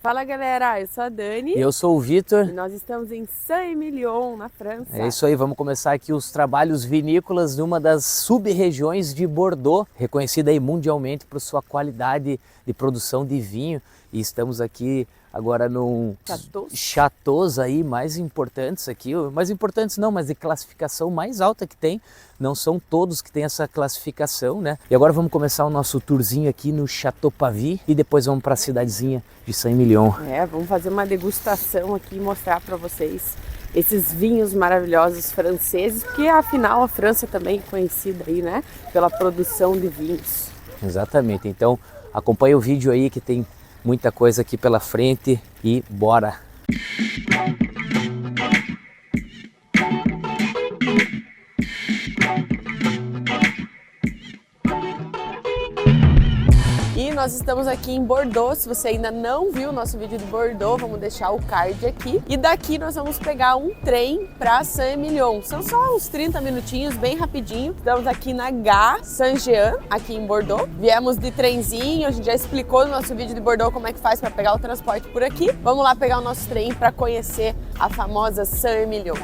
Fala galera, eu sou a Dani. E eu sou o Vitor. E nós estamos em Saint-Émilion, na França. É isso aí, vamos começar aqui os trabalhos vinícolas de uma das sub-regiões de Bordeaux, reconhecida aí mundialmente por sua qualidade de produção de vinho. E estamos aqui agora num chateaus aí mais importantes aqui, mais importantes não, mas de classificação mais alta que tem. Não são todos que têm essa classificação, né? E agora vamos começar o nosso tourzinho aqui no Château Pavie e depois vamos para a cidadezinha de Saint-Émilion. Vamos fazer uma degustação aqui e mostrar para vocês esses vinhos maravilhosos franceses, porque afinal a França também é conhecida aí, né, pela produção de vinhos. Exatamente, então acompanha o vídeo aí que tem muita coisa aqui pela frente e bora! E nós estamos aqui em Bordeaux. Se você ainda não viu o nosso vídeo de Bordeaux, vamos deixar o card aqui. E daqui nós vamos pegar um trem para Saint-Émilion. São só uns 30 minutinhos, bem rapidinho. Estamos aqui na Gare Saint-Jean, aqui em Bordeaux. Viemos de trenzinho, a gente já explicou no nosso vídeo de Bordeaux como é que faz para pegar o transporte por aqui. Vamos lá pegar o nosso trem para conhecer a famosa Saint-Émilion.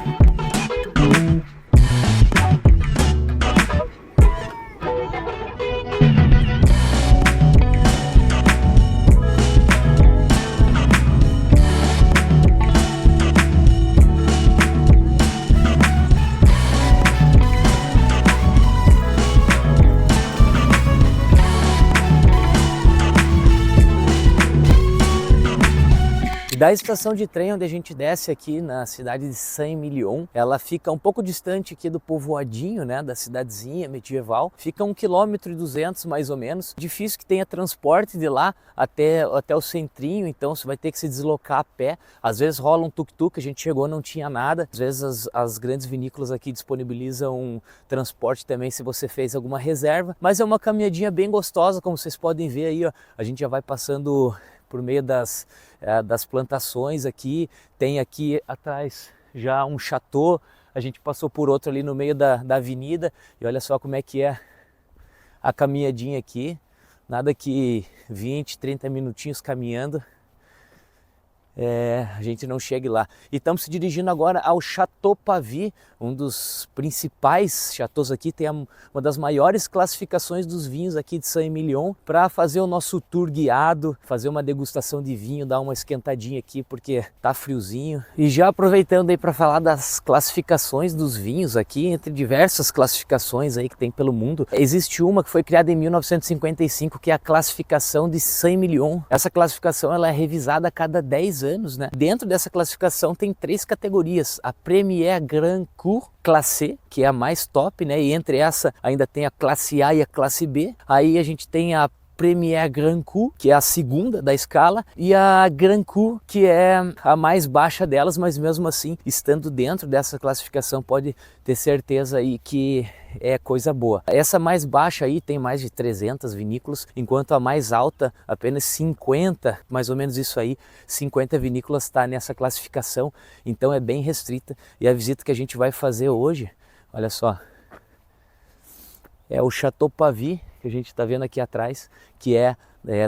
Da estação de trem onde a gente desce aqui na cidade de Saint-Émilion, ela fica um pouco distante aqui do povoadinho, né, da cidadezinha medieval, fica 1,2 km mais ou menos. Difícil que tenha transporte de lá até o centrinho, então você vai ter que se deslocar a pé. Às vezes rola um tuk-tuk, a gente chegou não tinha nada. Às vezes as grandes vinícolas aqui disponibilizam um transporte também se você fez alguma reserva, mas é uma caminhadinha bem gostosa, como vocês podem ver aí, ó, a gente já vai passando por meio das plantações aqui. Tem aqui atrás já um chateau, a gente passou por outro ali no meio da avenida e olha só como é que é a caminhadinha aqui, nada que 20, 30 minutinhos caminhando, a gente não chegue lá. E estamos se dirigindo agora ao Château Pavie, um dos principais chateaus aqui, tem uma das maiores classificações dos vinhos aqui de Saint-Émilion, para fazer o nosso tour guiado, fazer uma degustação de vinho, dar uma esquentadinha aqui porque tá friozinho. E já aproveitando aí para falar das classificações dos vinhos aqui, entre diversas classificações aí que tem pelo mundo, existe uma que foi criada em 1955, que é a classificação de Saint-Émilion. Essa classificação ela é revisada a cada 10 anos, né? Dentro dessa classificação tem 3 categorias: a Premier Grand Cru Classé, que é a mais top, né? E entre essa ainda tem a classe A e a classe B. Aí a gente tem a Premier Grand Cru, que é a segunda da escala, e a Grand Cru, que é a mais baixa delas, mas mesmo assim, estando dentro dessa classificação, pode ter certeza aí que é coisa boa. Essa mais baixa aí tem mais de 300 vinícolas, enquanto a mais alta, apenas 50, mais ou menos isso aí, 50 vinícolas está nessa classificação, então é bem restrita. E a visita que a gente vai fazer hoje, olha só, é o Château Pavie, que a gente está vendo aqui atrás, que é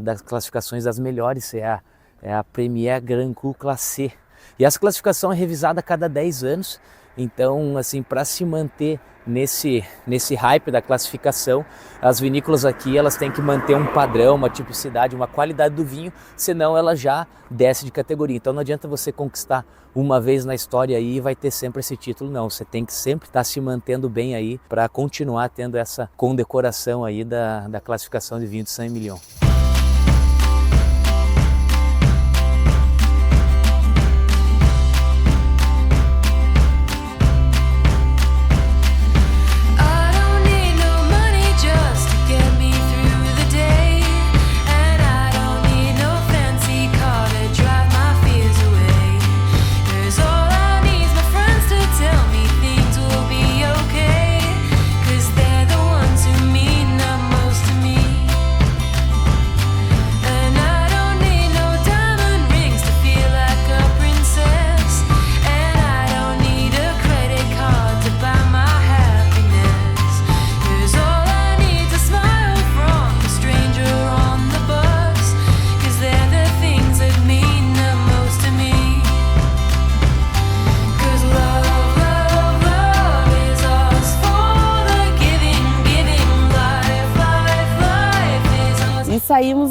das classificações das melhores, é a Premier Grand Cru Classé. E essa classificação é revisada a cada 10 anos, então assim, para se manter nesse hype da classificação, as vinícolas aqui elas têm que manter um padrão, uma tipicidade, uma qualidade do vinho, senão ela já desce de categoria. Então não adianta você conquistar uma vez na história aí e vai ter sempre esse título, não. Você tem que sempre estar se mantendo bem aí para continuar tendo essa condecoração aí da classificação de vinho de Saint-Émilion.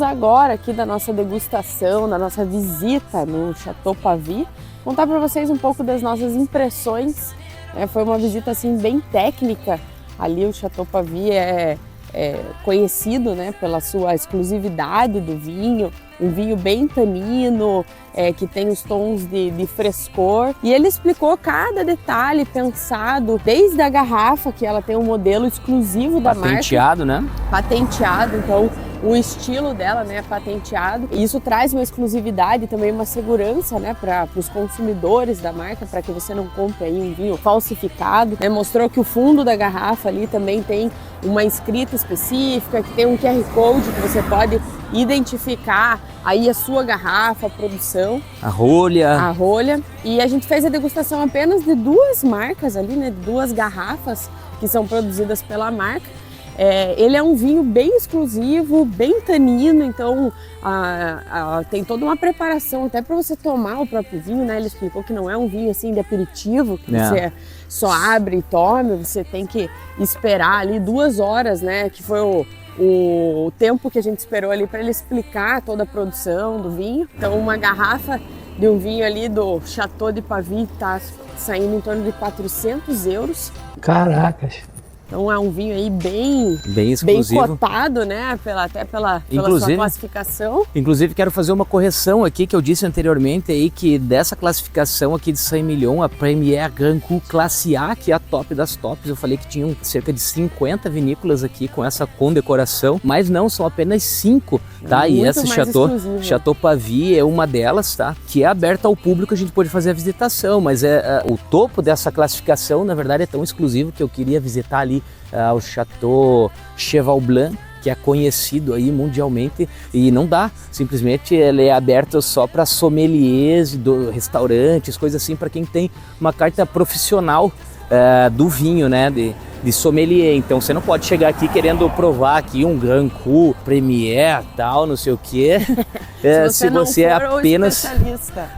vamos agora aqui da nossa degustação, da nossa visita no Chateau Pavie, contar para vocês um pouco das nossas impressões. Foi uma visita assim bem técnica. Ali o Chateau Pavie é conhecido, né, pela sua exclusividade do vinho, um vinho bem tanino, que tem os tons de frescor. E ele explicou cada detalhe pensado, desde a garrafa, que ela tem um modelo exclusivo da marca. Patenteado, né? Patenteado, então o estilo dela, né, é patenteado. E isso traz uma exclusividade e também uma segurança, né, para os consumidores da marca, para que você não compre aí um vinho falsificado. Mostrou que o fundo da garrafa ali também tem uma escrita específica, que tem um QR Code que você pode identificar aí a sua garrafa, a produção. A rolha. E a gente fez a degustação apenas de 2 marcas ali, né, 2 garrafas que são produzidas pela marca. Ele é um vinho bem exclusivo, bem tanino, então tem toda uma preparação até para você tomar o próprio vinho, né? Ele explicou que não é um vinho assim de aperitivo, que você só abre e tome, você tem que esperar ali 2 horas, né? Que foi o tempo que a gente esperou ali para ele explicar toda a produção do vinho. Então uma garrafa de um vinho ali do Chateau de Pavie está saindo em torno de 400 euros. Caracas! Então é um vinho aí bem exclusivo, bem cotado, né? Até pela sua classificação. Inclusive quero fazer uma correção aqui que eu disse anteriormente aí, que dessa classificação aqui de Saint-Emilion, a Premier Grand Cru Classe A, que é a top das tops, eu falei que tinham cerca de 50 vinícolas aqui com essa condecoração, mas não, são apenas 5, tá? E essa Chateau Pavie é uma delas, tá? Que é aberta ao público, a gente pode fazer a visitação, mas o topo dessa classificação, na verdade, é tão exclusivo que eu queria visitar ali o Chateau Cheval Blanc, que é conhecido aí mundialmente, e não dá, simplesmente ele é aberto só para sommeliers, restaurantes, coisas assim, para quem tem uma carta profissional do vinho, né, de sommelier. Então você não pode chegar aqui querendo provar aqui um Grand Cru, Premier, tal, não sei o quê, se você é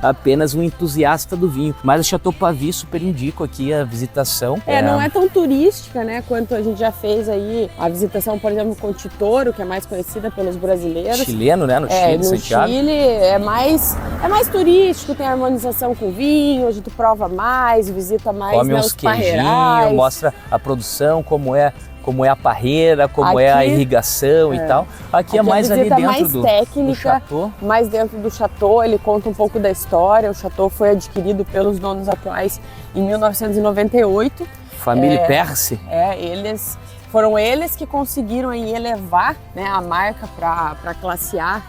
apenas um entusiasta do vinho. Mas o Chateau Pavie, super indico aqui a visitação. Não é tão turística, né, quanto a gente já fez aí a visitação, por exemplo, com Titoro, que é mais conhecida pelos brasileiros. Chileno, né, no Chile, no Santiago. Chile é mais turístico, tem harmonização com vinho, a gente prova mais, visita mais, come uns queijinhos, mostra a produção, como é a parreira, como é a irrigação e tal. Aqui é mais ali dentro do Chateau. Mais dentro do Chateau, ele conta um pouco da história. O Chateau foi adquirido pelos donos atuais em 1998. Família Perse? Foram eles que conseguiram aí elevar, né, a marca para a classe A.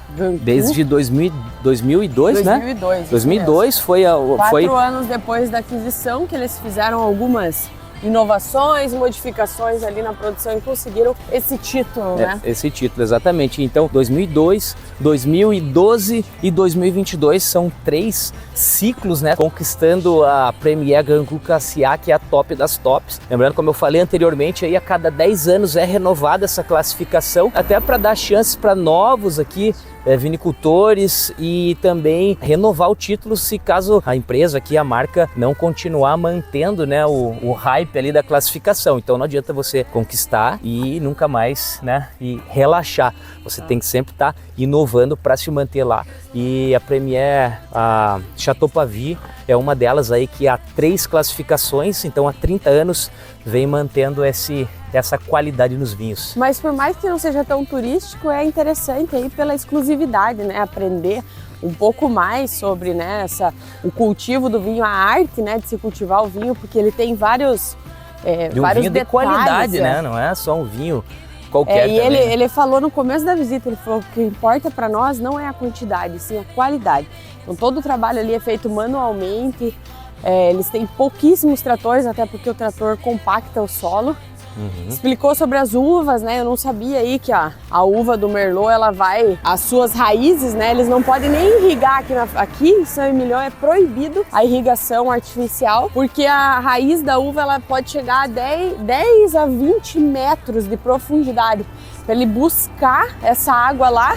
Desde 2002, né? 2002 foi 4 anos depois da aquisição que eles fizeram algumas inovações, modificações ali na produção e conseguiram esse título, né? Esse título, exatamente. Então, 2002, 2012 e 2022 são 3 ciclos, né? Conquistando a Premier Grand Cru Classe A, que é a top das tops. Lembrando, como eu falei anteriormente, aí a cada 10 anos é renovada essa classificação, até para dar chances para novos aqui vinicultores e também renovar o título se caso a empresa aqui, a marca, não continuar mantendo, né, o hype ali da classificação. Então não adianta você conquistar e nunca mais, né, e relaxar. Você tem que sempre estar inovando para se manter lá. E a Premier, a Chateau Pavie, é uma delas aí que há 3 classificações, então há 30 anos vem mantendo essa qualidade nos vinhos. Mas por mais que não seja tão turístico, é interessante aí pela exclusividade, né? Aprender um pouco mais sobre, né, o cultivo do vinho, a arte, né, de se cultivar o vinho, porque ele tem vários vinho de qualidade, né? Não é só um vinho qualquer. E ele falou no começo da visita, ele falou que o que importa para nós não é a quantidade, sim a qualidade. Então todo o trabalho ali é feito manualmente, eles têm pouquíssimos tratores, até porque o trator compacta o solo. Explicou sobre as uvas, né? Eu não sabia aí que a uva do Merlot, ela vai, as suas raízes, né? Eles não podem nem irrigar aqui em Saint-Emilion, é proibido a irrigação artificial, porque a raiz da uva, ela pode chegar a 10 a 20 metros de profundidade, para ele buscar essa água lá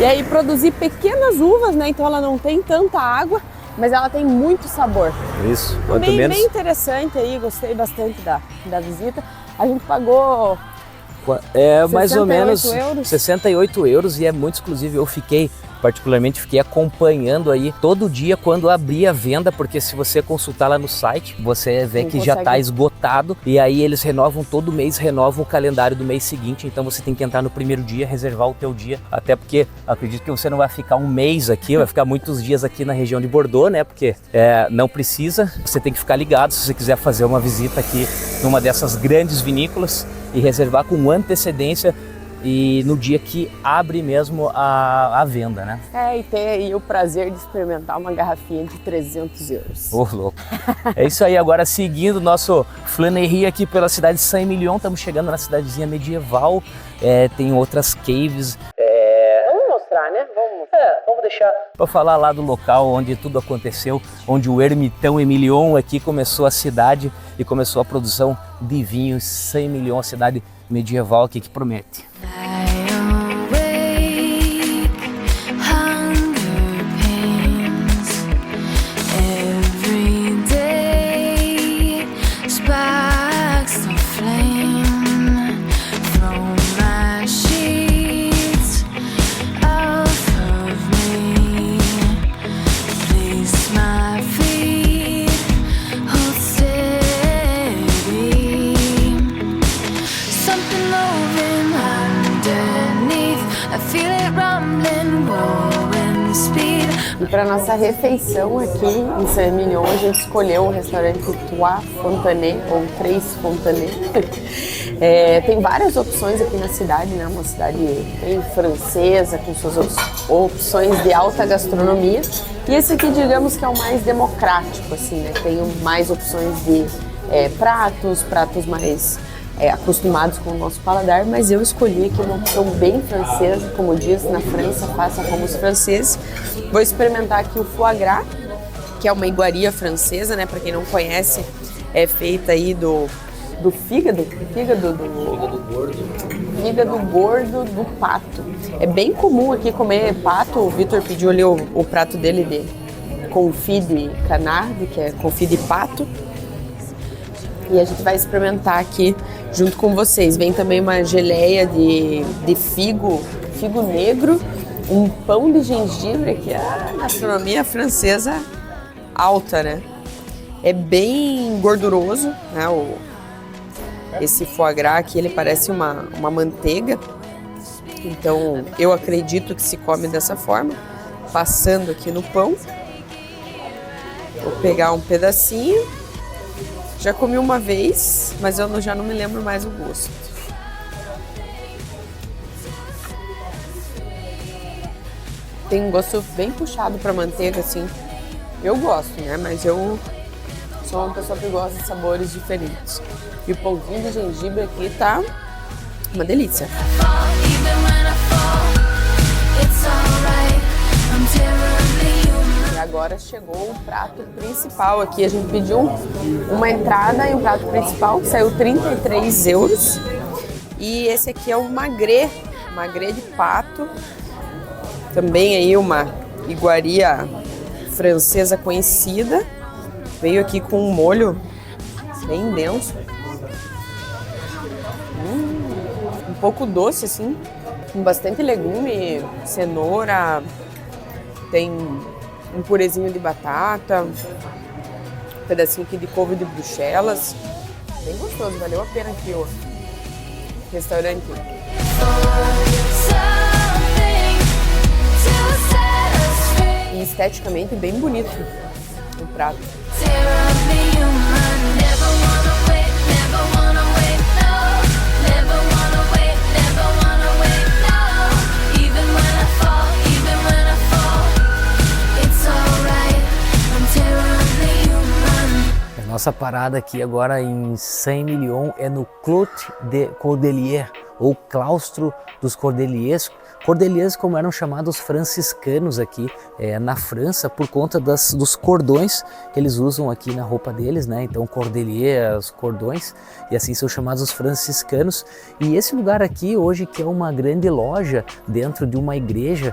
e aí produzir pequenas uvas, né? Então ela não tem tanta água, mas ela tem muito sabor. Isso, quanto menos. Bem interessante aí, gostei bastante da visita. A gente pagou É mais ou 68 menos euros? 68 euros, e é muito exclusivo. Eu particularmente fiquei acompanhando aí todo dia quando abria a venda, porque se você consultar lá no site, você vê que já está esgotado, e aí eles renovam todo mês, renovam o calendário do mês seguinte, então você tem que entrar no primeiro dia, reservar o teu dia, até porque acredito que você não vai ficar um mês aqui, vai ficar muitos dias aqui na região de Bordeaux, né, porque não precisa, você tem que ficar ligado se você quiser fazer uma visita aqui numa dessas grandes vinícolas e reservar com antecedência, e no dia que abre mesmo a venda, né? E tem aí o prazer de experimentar uma garrafinha de 300 euros. Ô, louco! É isso aí, agora seguindo nosso Flanerie aqui pela cidade de Saint-Emilion, estamos chegando na cidadezinha medieval, tem outras caves. Vamos mostrar, né? Vamos deixar para falar lá do local onde tudo aconteceu, onde o Ermitão Emilion aqui começou a cidade e começou a produção de vinhos. Saint-Emilion, a cidade medieval aqui que promete. E para nossa refeição aqui em Saint-Emilion, a gente escolheu o restaurante Trois Fontanet, ou Três Fontanet. Tem várias opções aqui na cidade, né? Uma cidade bem francesa, com suas opções de alta gastronomia. E esse aqui, digamos que é o mais democrático, assim, né? Tem mais opções de pratos mais acostumados com o nosso paladar, mas eu escolhi aqui uma opção bem francesa, como diz na França, faça como os franceses. Vou experimentar aqui o foie gras, que é uma iguaria francesa, né? Para quem não conhece, é feita aí do fígado gordo do pato. É bem comum aqui comer pato. O Vitor pediu ali o prato dele de confit de canard, que é confit de pato. E a gente vai experimentar aqui junto com vocês. Vem também uma geleia de figo negro, um pão de gengibre, que é a gastronomia francesa alta, né? É bem gorduroso, né? Esse foie gras aqui, ele parece uma manteiga. Então, eu acredito que se come dessa forma, passando aqui no pão. Vou pegar um pedacinho. Já comi uma vez, mas eu já não me lembro mais o gosto. Tem um gosto bem puxado para manteiga, assim. Eu gosto, né? Mas eu sou uma pessoa que gosta de sabores diferentes. E o pãozinho de gengibre aqui tá uma delícia. E agora chegou o prato principal aqui. A gente pediu uma entrada e um prato principal, que saiu 33 euros. E esse aqui é o magret de pato. Também aí uma iguaria francesa conhecida. Veio aqui com um molho bem denso. Um pouco doce, assim. Com bastante legume, cenoura. Tem um purezinho de batata, um pedacinho aqui de couve de Bruxelas. Bem gostoso, valeu a pena aqui o restaurante. E esteticamente bem bonito o prato. Nossa parada aqui agora em Saint-Emilion é no Cloître des Cordeliers, ou Claustro dos Cordeliers. Cordeliers, como eram chamados franciscanos aqui na França, por conta dos cordões que eles usam aqui na roupa deles, né? Então Cordelier, os cordões, e assim são chamados os franciscanos. E esse lugar aqui hoje, que é uma grande loja dentro de uma igreja,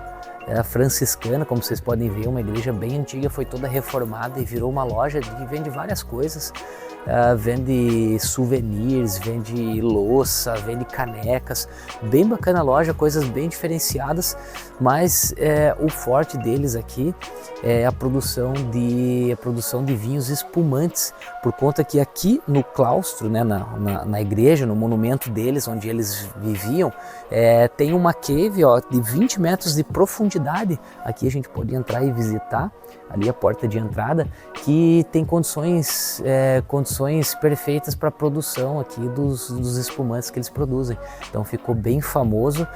franciscana, como vocês podem ver, uma igreja bem antiga, foi toda reformada e virou uma loja que vende várias coisas. Vende souvenirs, vende louça, vende canecas, bem bacana a loja, coisas bem diferenciadas, mas o forte deles aqui é a produção de vinhos espumantes, por conta que aqui no claustro, né, na igreja, no monumento deles, onde eles viviam, tem uma cave de 20 metros de profundidade. Aqui a gente pode entrar e visitar, ali a porta de entrada, que tem condições perfeitas para a produção aqui dos espumantes que eles produzem. Então ficou bem famoso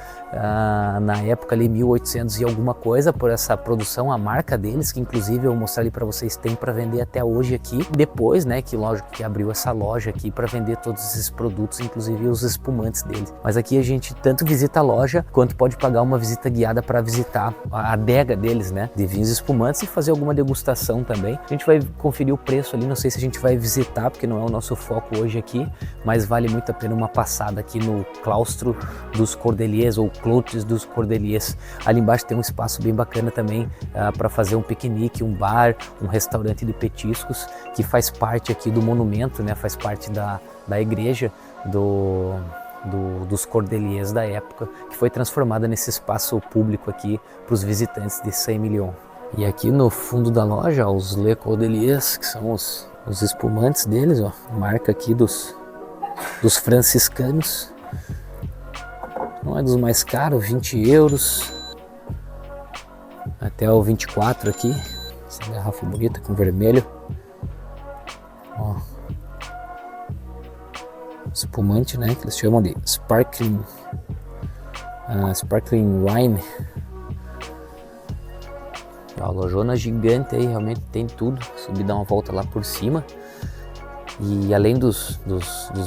na época ali 1800 e alguma coisa por essa produção, a marca deles, que inclusive eu vou mostrar ali para vocês, tem para vender até hoje aqui. Depois, né, que lógico que abriu essa loja aqui para vender todos esses produtos, inclusive os espumantes deles. Mas aqui a gente tanto visita a loja quanto pode pagar uma visita guiada para visitar a adega deles, né, de vinhos espumantes, e fazer alguma degustação também. A gente vai conferir o preço ali, não sei se a gente vai visitar, porque não é o nosso foco hoje aqui, mas vale muito a pena uma passada aqui no claustro dos Cordeliers, ou Cloîtres dos Cordeliers. Ali embaixo tem um espaço bem bacana também para fazer um piquenique, um bar, um restaurante de petiscos, que faz parte aqui do monumento, né? Faz parte da igreja dos Cordeliers da época, que foi transformada nesse espaço público aqui para os visitantes de Saint-Émilion. E aqui no fundo da loja, os Les Cordeliers, que são os espumantes deles, ó, marca aqui dos franciscanos. Não é dos mais caros, 20 euros, até o 24 aqui. Essa garrafa bonita com vermelho. Ó, espumante, né, que eles chamam de sparkling wine. A lojona gigante aí, realmente tem tudo. Subir, dar uma volta lá por cima. E além dos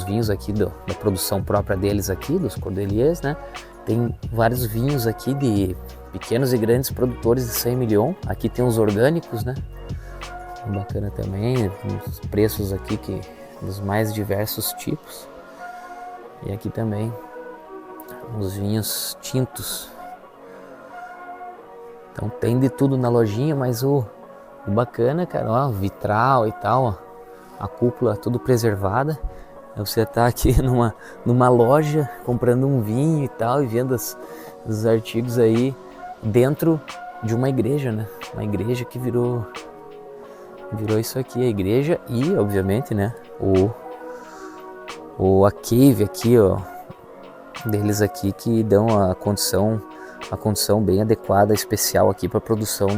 vinhos aqui, da produção própria deles aqui, dos Cordeliers, né? Tem vários vinhos aqui de pequenos e grandes produtores de Saint-Émilion. Aqui tem os orgânicos, né? Bacana também, os preços aqui dos mais diversos tipos. E aqui também os vinhos tintos. Então tem de tudo na lojinha, mas o bacana, cara, ó, vitral e tal, ó, a cúpula tudo preservada. Você tá aqui numa loja comprando um vinho e tal, e vendo os artigos aí dentro de uma igreja, né? Uma igreja que virou isso aqui, a igreja, e obviamente, né, a cave aqui, ó, deles aqui, que dão a condição bem adequada, especial aqui para a produção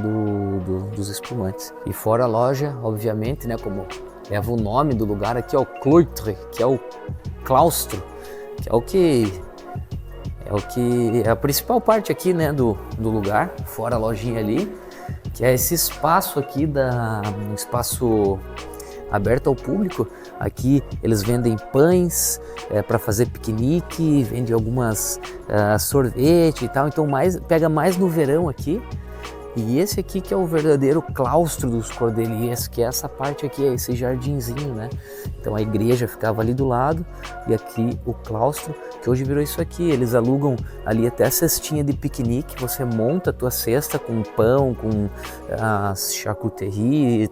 dos espumantes. E fora a loja, obviamente, né, como leva o nome do lugar aqui, é o Cloître, que é o claustro, que é a principal parte aqui, né, do lugar, fora a lojinha ali, que é esse espaço aqui, um espaço aberto ao público. Aqui eles vendem pães para fazer piquenique, vendem algumas sorvete e tal, então pega mais no verão aqui. E esse aqui que é o verdadeiro claustro dos Cordeliers, que é essa parte aqui, é esse jardinzinho, né? Então a igreja ficava ali do lado e aqui o claustro, que hoje virou isso aqui. Eles alugam ali até a cestinha de piquenique, você monta a tua cesta com pão, com as charcuteries,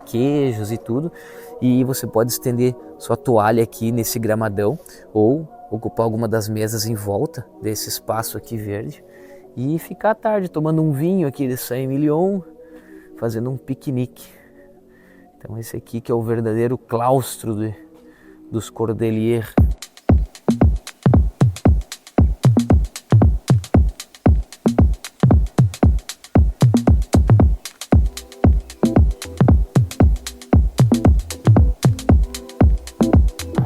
queijos e tudo, e você pode estender sua toalha aqui nesse gramadão ou ocupar alguma das mesas em volta desse espaço aqui verde e ficar à tarde tomando um vinho aqui de Saint-Émilion, fazendo um piquenique. Então esse aqui que é o verdadeiro claustro dos Cordeliers.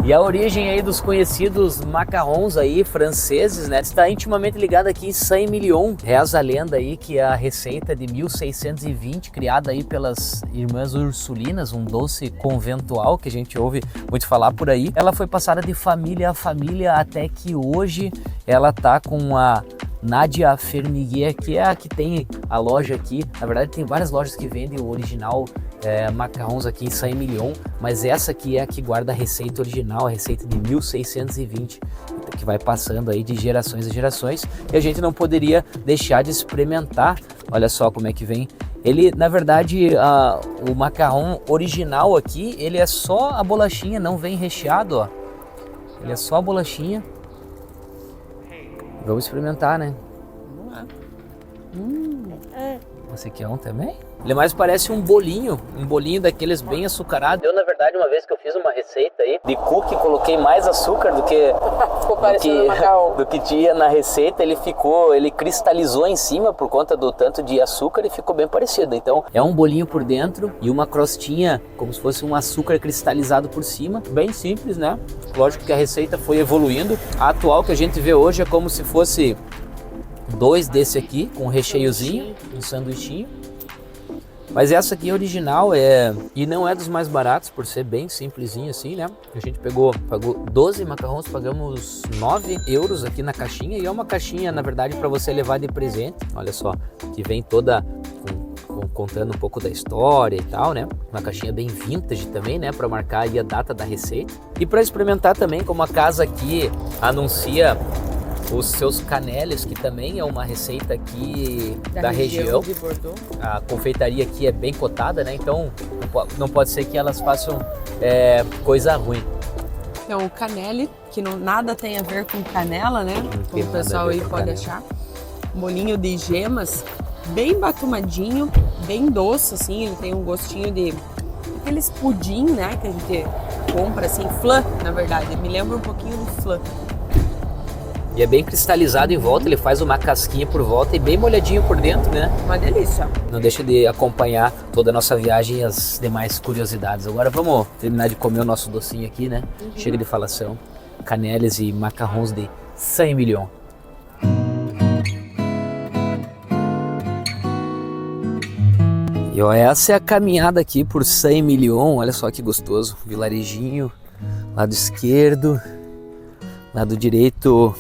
E a origem aí dos conhecidos macarrons aí franceses, né, está intimamente ligada aqui em Saint-Émilion. Reza a lenda aí que a receita de 1620, criada aí pelas irmãs Ursulinas, um doce conventual que a gente ouve muito falar por aí, ela foi passada de família a família até que hoje ela tá com a Nadia Fermiguer, que é a que tem a loja aqui. Na verdade tem várias lojas que vendem o original macarrons aqui em Saint-Emilion, mas essa aqui é a que guarda a receita original, a receita de 1620, que vai passando aí de gerações a gerações, e a gente não poderia deixar de experimentar. Olha só como é que vem. Ele, na verdade, o macarrão original aqui, ele é só a bolachinha, não vem recheado, ó. Ele é só a bolachinha. Vamos experimentar, né? Vamos lá. Você quer um também? Ele mais parece um bolinho daqueles bem açucarados. Eu, na verdade, uma vez que eu fiz uma receita aí de cookie, coloquei mais açúcar do que Ficou parecendo macarrão. do que tinha na receita. Ele cristalizou em cima por conta do tanto de açúcar e ficou bem parecido. Então, é um bolinho por dentro e uma crostinha como se fosse um açúcar cristalizado por cima. Bem simples, né? Lógico que a receita foi evoluindo. A atual que a gente vê hoje é como se fosse 2 desse aqui, com um recheiozinho, um sanduichinho. Mas essa aqui é original, e não é dos mais baratos, por ser bem simplesinho assim, né? A gente pagou 12 macarrons, pagamos 9 euros aqui na caixinha, e é uma caixinha, na verdade, para você levar de presente. Olha só, que vem toda contando um pouco da história e tal, né? Uma caixinha bem vintage também, né? Para marcar aí a data da receita. E para experimentar também, como a casa aqui anuncia os seus caneles, que também é uma receita aqui da região de Bordeaux. A confeitaria aqui é bem cotada, né? Então não pode ser que elas façam coisa ruim. Então o canele, que nada tem a ver com canela, né? Como o pessoal aí pode achar. Molinho de gemas, bem batumadinho, bem doce, assim. Ele tem um gostinho de aqueles pudim, né? Que a gente compra, assim, flan, na verdade. Me lembra um pouquinho do flan. E é bem cristalizado em volta, ele faz uma casquinha por volta e bem molhadinho por dentro, né? Uma delícia. Não deixa de acompanhar toda a nossa viagem e as demais curiosidades. Agora vamos terminar de comer o nosso docinho aqui, né? Chega de falação. Caneles e macarrons de Saint-Emilion. E ó, essa é a caminhada aqui por Saint-Emilion. Olha só que gostoso. Vilarejinho, lado esquerdo, lado direito,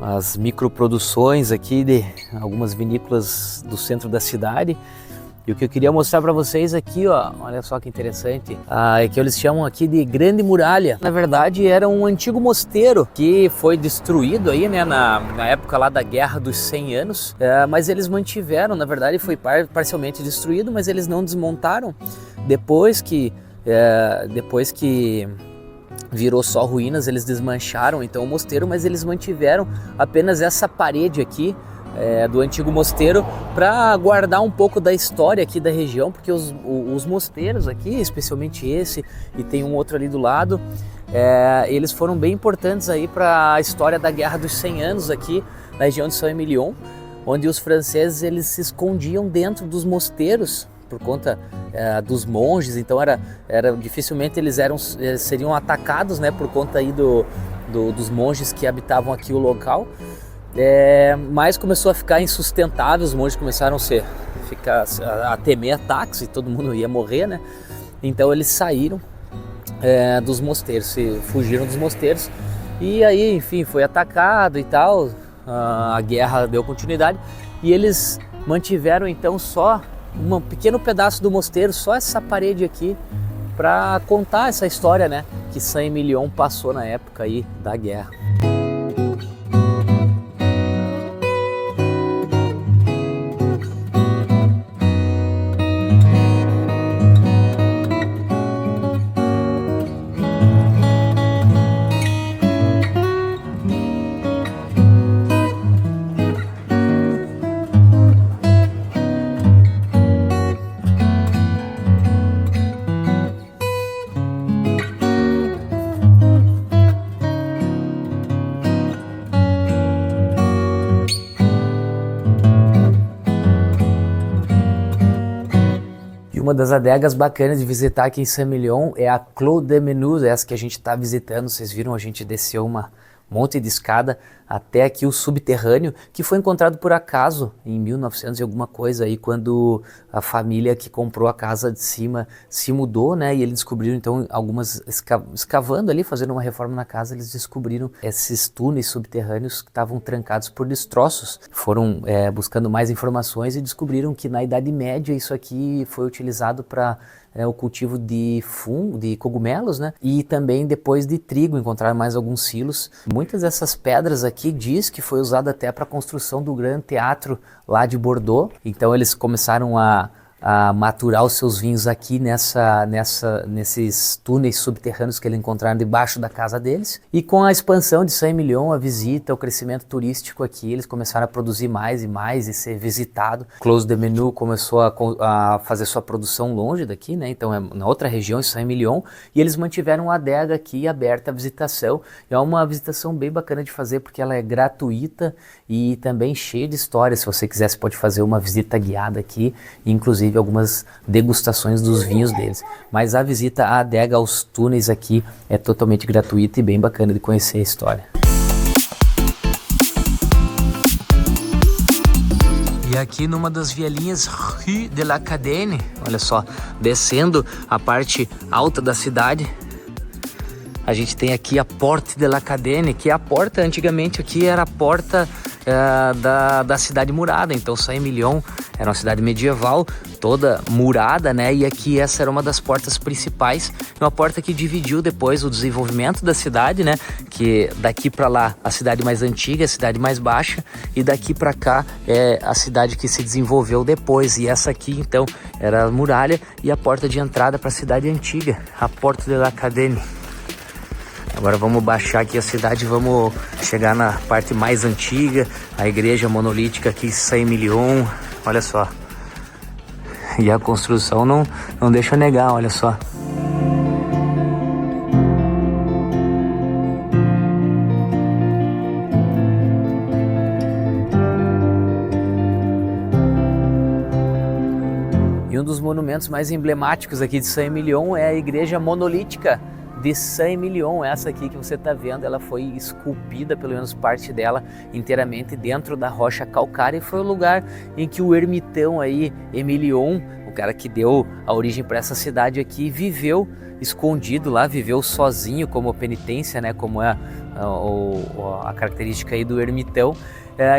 as microproduções aqui de algumas vinícolas do centro da cidade. E o que eu queria mostrar para vocês aqui, ó, olha só que interessante, é que eles chamam aqui de Grande Muralha. Na verdade era um antigo mosteiro que foi destruído aí, né, na época lá da Guerra dos 100 anos, mas eles mantiveram, na verdade foi parcialmente destruído, mas eles não desmontaram. Depois que virou só ruínas, eles desmancharam então o mosteiro, mas eles mantiveram apenas essa parede aqui do antigo mosteiro para guardar um pouco da história aqui da região, porque os mosteiros aqui, especialmente esse e tem um outro ali do lado, eles foram bem importantes aí para a história da Guerra dos 100 anos aqui na região de Saint-Emilion, onde os franceses eles se escondiam dentro dos mosteiros por conta dos monges. Então dificilmente eles seriam atacados, né, por conta aí dos monges que habitavam aqui o local. Mas começou a ficar insustentável, os monges começaram a temer ataques e todo mundo ia morrer, né? Então eles saíram dos mosteiros, fugiram dos mosteiros, e aí, enfim, foi atacado e tal, a guerra deu continuidade e eles mantiveram então só um pequeno pedaço do mosteiro, só essa parede aqui, para contar essa história, né, que Saint-Emilion passou na época aí da guerra. Uma das adegas bacanas de visitar aqui em Saint-Emilion é a Clos de Menus, essa que a gente está visitando. Vocês viram, a gente desceu uma monte de escada até aqui o subterrâneo, que foi encontrado por acaso em 1900 e alguma coisa aí, quando a família que comprou a casa de cima se mudou, né? E eles descobriram então algumas escavando ali, fazendo uma reforma na casa, eles descobriram esses túneis subterrâneos que estavam trancados por destroços. Foram buscando mais informações e descobriram que na Idade Média isso aqui foi utilizado para o cultivo de cogumelos, né? E também depois de trigo, encontraram mais alguns silos. Muitas dessas pedras aqui diz que foi usada até para a construção do Grande Teatro lá de Bordeaux. Então eles começaram a maturar os seus vinhos aqui nesses túneis subterrâneos que eles encontraram debaixo da casa deles. E com a expansão de Saint-Emilion, a visita, o crescimento turístico aqui, eles começaram a produzir mais e mais e ser visitado. Clos de Menus começou a fazer sua produção longe daqui, né? Então é na outra região, em Saint-Emilion, e eles mantiveram a adega aqui aberta à visitação. É uma visitação bem bacana de fazer porque ela é gratuita e também cheia de histórias. Se você quiser, você pode fazer uma visita guiada aqui, inclusive algumas degustações dos vinhos deles. Mas a visita à adega, aos túneis aqui, é totalmente gratuita e bem bacana de conhecer a história. E aqui numa das vielinhas Rue de la Cadenne, olha só, descendo a parte alta da cidade, a gente tem aqui a Porte de la Cadenne, que é a porta, antigamente aqui era a porta da cidade murada. Então Saint-Emilion era uma cidade medieval, toda murada, né? E aqui essa era uma das portas principais, uma porta que dividiu depois o desenvolvimento da cidade, né? Que daqui para lá a cidade mais antiga, a cidade mais baixa, e daqui para cá é a cidade que se desenvolveu depois. E essa aqui então era a muralha e a porta de entrada para a cidade antiga, a Porte de la Cadenne. Agora vamos baixar aqui a cidade, vamos chegar na parte mais antiga, a igreja monolítica aqui, Saint-Emilion, olha só. E a construção não deixa negar, olha só. E um dos monumentos mais emblemáticos aqui de Saint-Emilion é a igreja monolítica de Saint-Emilion. Essa aqui que você está vendo, ela foi esculpida, pelo menos parte dela, inteiramente dentro da rocha calcária, e foi o lugar em que o ermitão aí, Emilion, o cara que deu a origem para essa cidade aqui, viveu escondido lá, viveu sozinho como penitência, né, como é a característica aí do ermitão.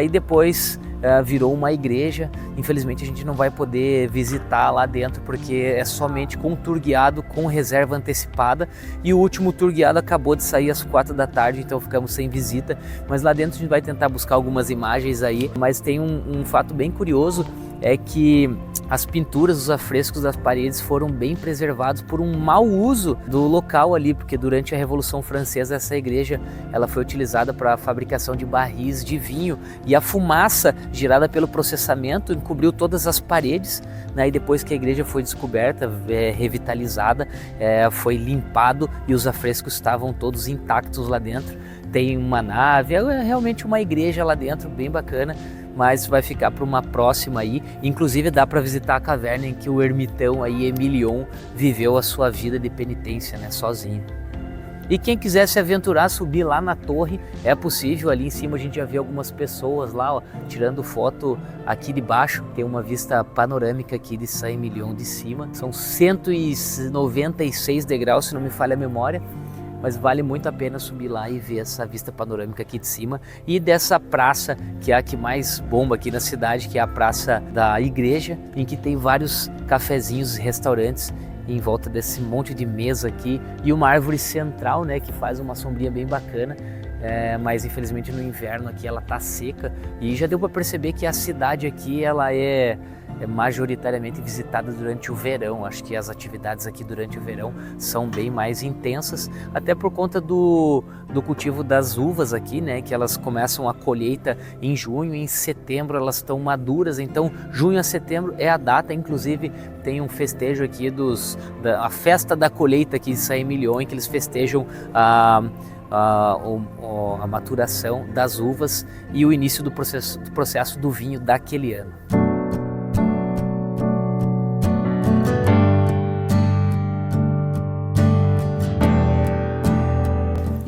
E depois virou uma igreja. Infelizmente a gente não vai poder visitar lá dentro porque é somente com tour guiado, com reserva antecipada, e o último tour guiado acabou de sair às 4 da tarde, então ficamos sem visita. Mas lá dentro a gente vai tentar buscar algumas imagens aí. Mas tem um fato bem curioso, é que as pinturas, os afrescos das paredes foram bem preservados por um mau uso do local ali, porque durante a Revolução Francesa essa igreja ela foi utilizada para a fabricação de barris de vinho, e a fumaça gerada pelo processamento encobriu todas as paredes, né? E depois que a igreja foi descoberta, revitalizada, foi limpado e os afrescos estavam todos intactos lá dentro. Tem uma nave, é realmente uma igreja lá dentro, bem bacana. Mas vai ficar para uma próxima aí. Inclusive dá para visitar a caverna em que o ermitão aí, Emilion, viveu a sua vida de penitência, né, sozinho. E quem quiser se aventurar, subir lá na torre, é possível. Ali em cima a gente já vê algumas pessoas lá, ó, tirando foto. Aqui de baixo tem uma vista panorâmica aqui de Saint-Emilion de cima. São 196 degraus, se não me falha a memória. Mas vale muito a pena subir lá e ver essa vista panorâmica aqui de cima, e dessa praça que é a que mais bomba aqui na cidade, que é a praça da igreja, em que tem vários cafezinhos e restaurantes em volta desse monte de mesa aqui, e uma árvore central, né, que faz uma sombrinha bem bacana. Mas infelizmente no inverno aqui ela tá seca, e já deu para perceber que a cidade aqui ela é majoritariamente visitada durante o verão. Acho que as atividades aqui durante o verão são bem mais intensas, até por conta do cultivo das uvas aqui, né, que elas começam a colheita em junho, e em setembro elas estão maduras. Então junho a setembro é a data, inclusive tem um festejo aqui a festa da colheita aqui em Saint-Emilion, em que eles festejam a maturação das uvas e o início do processo do vinho daquele ano.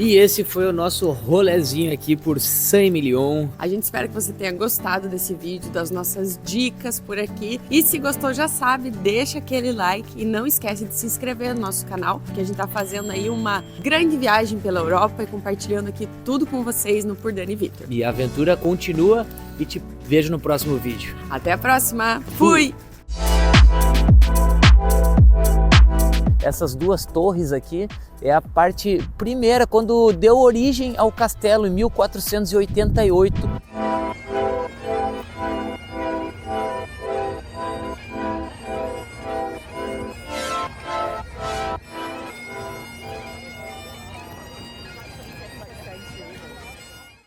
E esse foi o nosso rolezinho aqui por Saint-Émilion. A gente espera que você tenha gostado desse vídeo, das nossas dicas por aqui. E se gostou, já sabe, deixa aquele like e não esquece de se inscrever no nosso canal, que a gente tá fazendo aí uma grande viagem pela Europa e compartilhando aqui tudo com vocês no Por Dani Vitor. E a aventura continua e te vejo no próximo vídeo. Até a próxima. Fui! Essas duas torres aqui é a parte primeira, quando deu origem ao castelo em 1488.